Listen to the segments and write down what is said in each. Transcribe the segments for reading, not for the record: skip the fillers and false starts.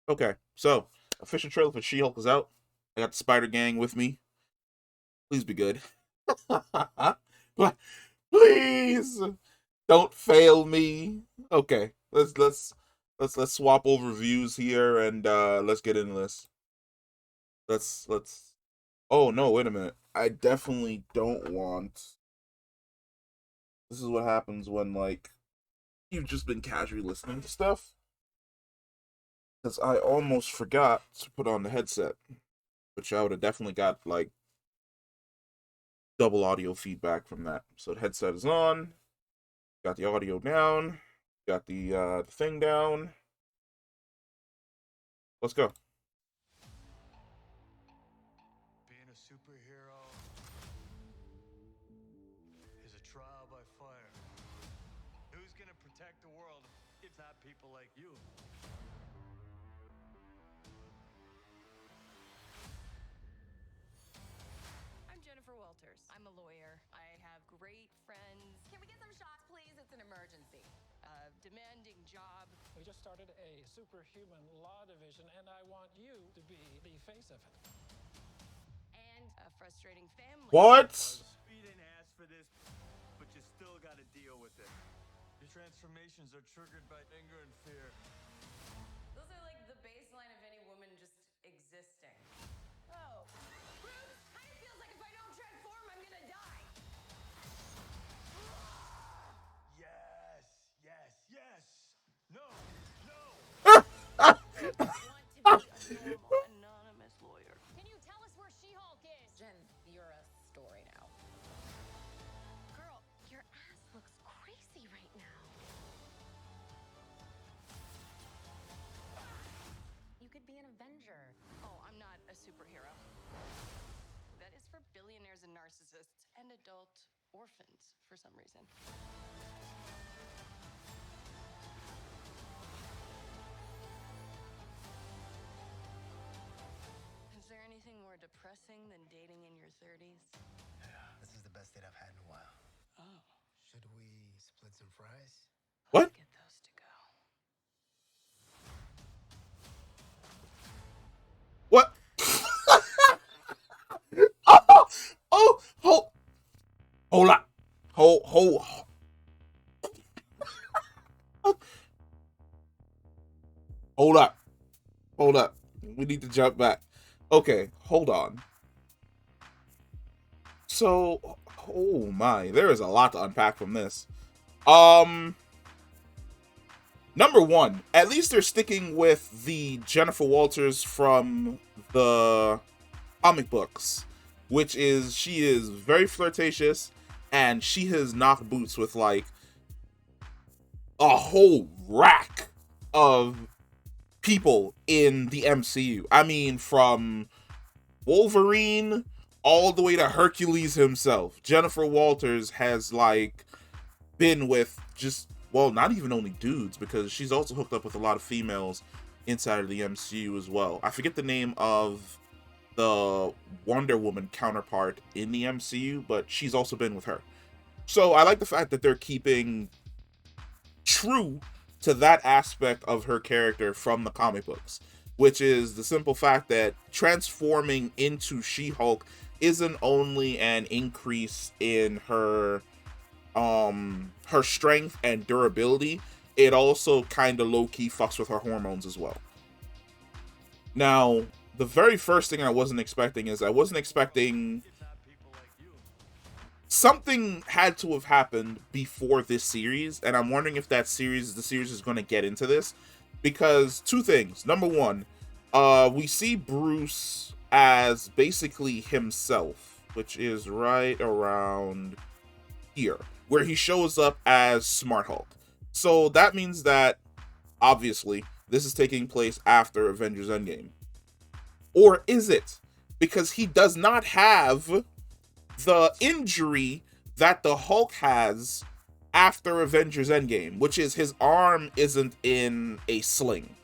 Okay, so official trailer for She-Hulk is out. I got the Spider Gang with me. Please be good. Please don't fail me. Okay, let's swap over views here and let's get into this. Let's. Oh no, wait a minute. I definitely don't want. This is what happens when like you've just been casually listening to stuff. Because I almost forgot to put on the headset, which I would have definitely got like double audio feedback from that. So the headset is on, got the audio down, got the thing down. Let's go. Being a superhero is a trial by fire. Who's gonna protect the world if not people like you? I'm Jennifer Walters. I'm a lawyer. I have great friends. Can we get some shots, please? It's an emergency. A demanding job. We just started a superhuman law division, and I want you to be the face of it. And a frustrating family. What? You didn't ask for this, but you still gotta deal with it. Your transformations are triggered by anger and fear. Those are like the baseline of any woman just existing. Oh. Bruce, kind of feels like if I don't transform, I'm gonna die. Yes, yes, yes. No, no. I want to be a normal, anonymous lawyer. Can you tell us where She-Hulk is? Jen, you're a story now. Girl, your ass looks crazy right now. You could be an Avenger. Oh, I'm not a superhero. That is for billionaires and narcissists and adult orphans for some reason. Is there anything more depressing than dating in your 30s? This is the best date I've had in a while. Oh, Should we split some fries? What? get those to go. What? Oh, oh, hold up, hold. Hold up. Hold up. We need to jump back. Okay, hold on. So, oh my, there is a lot to unpack from this. Um, Number one, at least they're sticking with the Jennifer Walters from the comic books, which is she is very flirtatious and she has knocked boots with like a whole rack of people in the MCU. I mean, from Wolverine all the way to Hercules himself. Jennifer Walters has like been with just, well, not even only dudes, because she's also hooked up with a lot of females inside of the MCU as well. I forget the name of the Wonder Woman counterpart in the MCU, but she's also been with her. So I like the fact that they're keeping true to that aspect of her character from the comic books, which is the simple fact that transforming into She-Hulk isn't only an increase in her strength and durability, it also kind of low-key fucks with her hormones as well. Now, the very first thing I wasn't expecting is If not people like you. something had to have happened before this series, and I'm wondering if the series is going to get into this, because two things. Number one, we see Bruce as basically himself, which is right around here, where he shows up as Smart Hulk. So that means that obviously this is taking place after Avengers Endgame. Or is it? Because he does not have the injury that the Hulk has after Avengers Endgame, which is his arm isn't in a sling.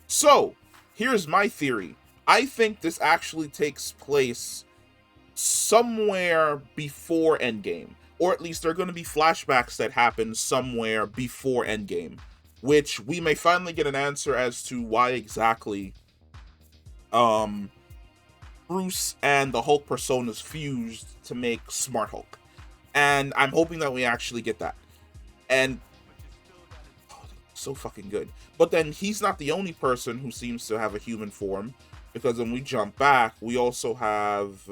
So, here's my theory. I think this actually takes place somewhere before Endgame, or at least there are going to be flashbacks that happen somewhere before Endgame, which we may finally get an answer as to why exactly Bruce and the Hulk personas fused to make Smart Hulk. And I'm hoping that we actually get that. And so fucking good. But then he's not the only person who seems to have a human form, because when we jump back, we also have,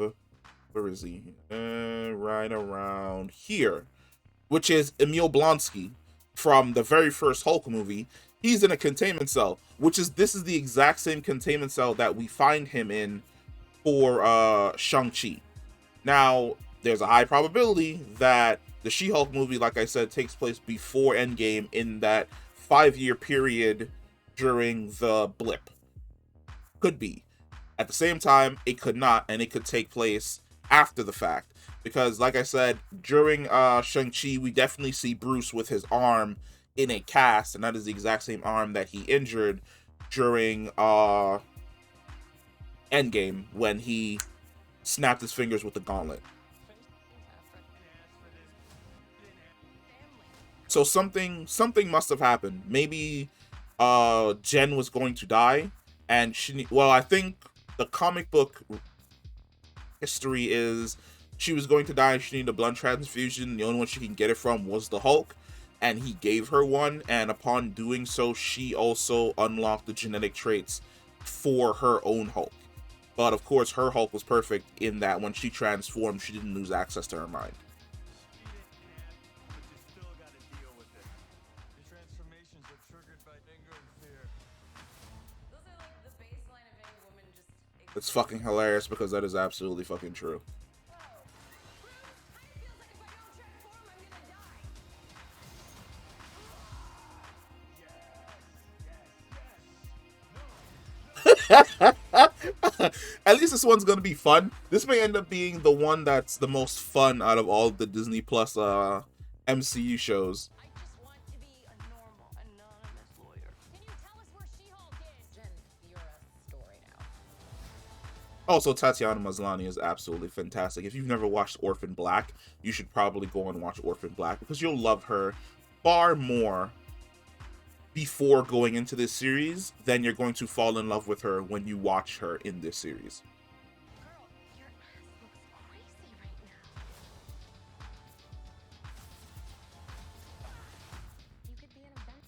where is he? Right around here, which is Emil Blonsky from the very first Hulk movie. He's in a containment cell, this is the exact same containment cell that we find him in for Shang-Chi. Now, there's a high probability that the She-Hulk movie, like I said, takes place before Endgame, in that 5-year period during the blip. Could be. At the same time, it could not, and it could take place after the fact. Because, like I said, during Shang-Chi, we definitely see Bruce with his arm in a cast, and that is the exact same arm that he injured during Endgame, when he snapped his fingers with the gauntlet. So something must have happened. Maybe Jen was going to die, and I think the comic book history is she was going to die and she needed a blood transfusion. The only one she can get it from was the Hulk, and he gave her one, and upon doing so, she also unlocked the genetic traits for her own Hulk. But of course, her Hulk was perfect in that when she transformed, she didn't lose access to her mind. It's fucking hilarious because that is absolutely fucking true. At least this one's gonna be fun. This may end up being the one that's the most fun out of all the Disney Plus MCU shows. I just want to be a normal, anonymous lawyer. Can you tell us where She-Hulk is? Jen, you're a story now. Also, Tatiana Maslany is absolutely fantastic. If you've never watched Orphan Black, you should probably go and watch Orphan Black, because you'll love her far more before going into this series than you're going to fall in love with her when you watch her in this series. Girl, your ass looks crazy right now. You could be an event.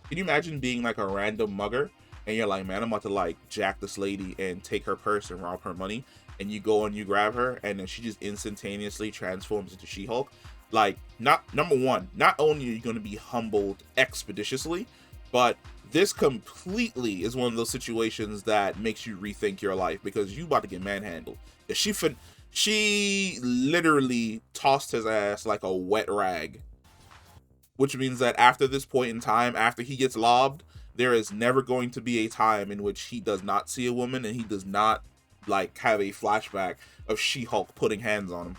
Can you imagine being like a random mugger and you're like, man, I'm about to like jack this lady and take her purse and rob her money, and you go and you grab her, and then she just instantaneously transforms into She-Hulk? Like, number one, not only are you going to be humbled expeditiously, but this completely is one of those situations that makes you rethink your life, because you about to get manhandled. She literally tossed his ass like a wet rag, which means that after this point in time, after he gets lobbed, there is never going to be a time in which he does not see a woman and he does not like have a flashback of She-Hulk putting hands on him.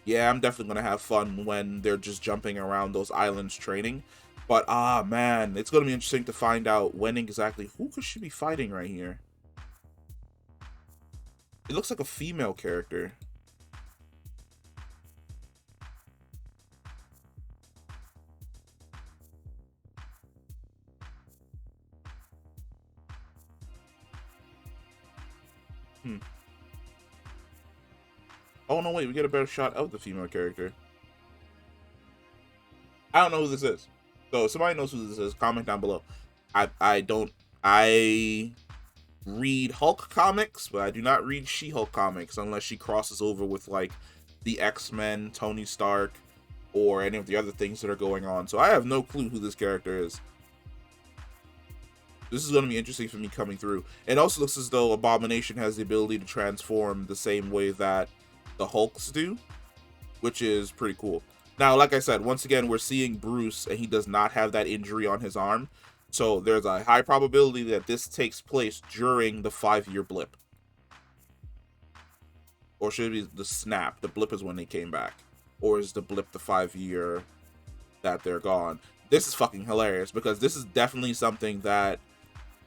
Yeah, I'm definitely going to have fun when they're just jumping around those islands training. But, man, it's going to be interesting to find out when exactly, who could she be fighting right here? It looks like a female character. Oh, no, wait, we get a better shot of the female character. I don't know who this is. So if somebody knows who this is, comment down below. I read Hulk comics, but I do not read She-Hulk comics unless she crosses over with like the X-Men, Tony Stark, or any of the other things that are going on. So I have no clue who this character is. This is going to be interesting for me coming through. It also looks as though Abomination has the ability to transform the same way that the Hulks do, which is pretty cool. Now, like I said, once again, we're seeing Bruce, and he does not have that injury on his arm. So there's a high probability that this takes place during the 5-year blip. Or should it be the snap? The blip is when they came back. Or is the blip the 5-year that they're gone? This is fucking hilarious, because this is definitely something that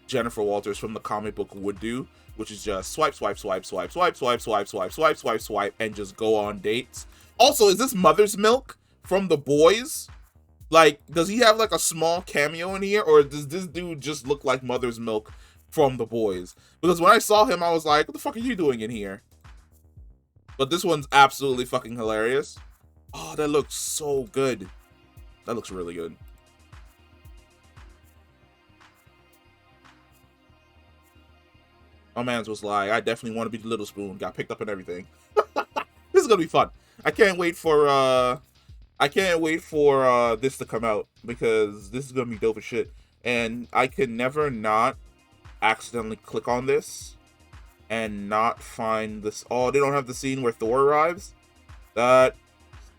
Jennifer Walters from the comic book would do, which is just swipe, swipe, swipe, swipe, swipe, swipe, swipe, swipe, swipe, swipe, swipe, and just go on dates. Also, is this Mother's Milk from The Boys? Like, does he have like a small cameo in here, or does this dude just look like Mother's Milk from The Boys? Because when I saw him, I was like, what the fuck are you doing in here? But this one's absolutely fucking hilarious. Oh, that looks so good. That looks really good. My man's was like, I definitely want to be the little spoon. Got picked up and everything. This is gonna be fun. I can't wait for this to come out, because this is gonna be dope as shit. And I can never not accidentally click on this and not find this. Oh, they don't have the scene where Thor arrives? That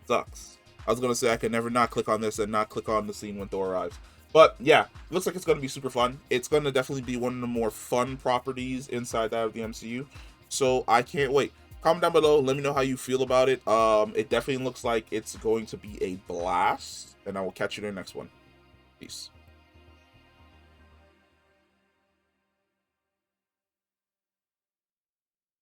sucks. I was gonna say I can never not click on this and not click on the scene when Thor arrives. But yeah, looks like it's gonna be super fun. It's gonna definitely be one of the more fun properties inside that of the MCU. So I can't wait. Comment down below, let me know how you feel about it. It definitely looks like it's going to be a blast. And I will catch you in the next one. Peace.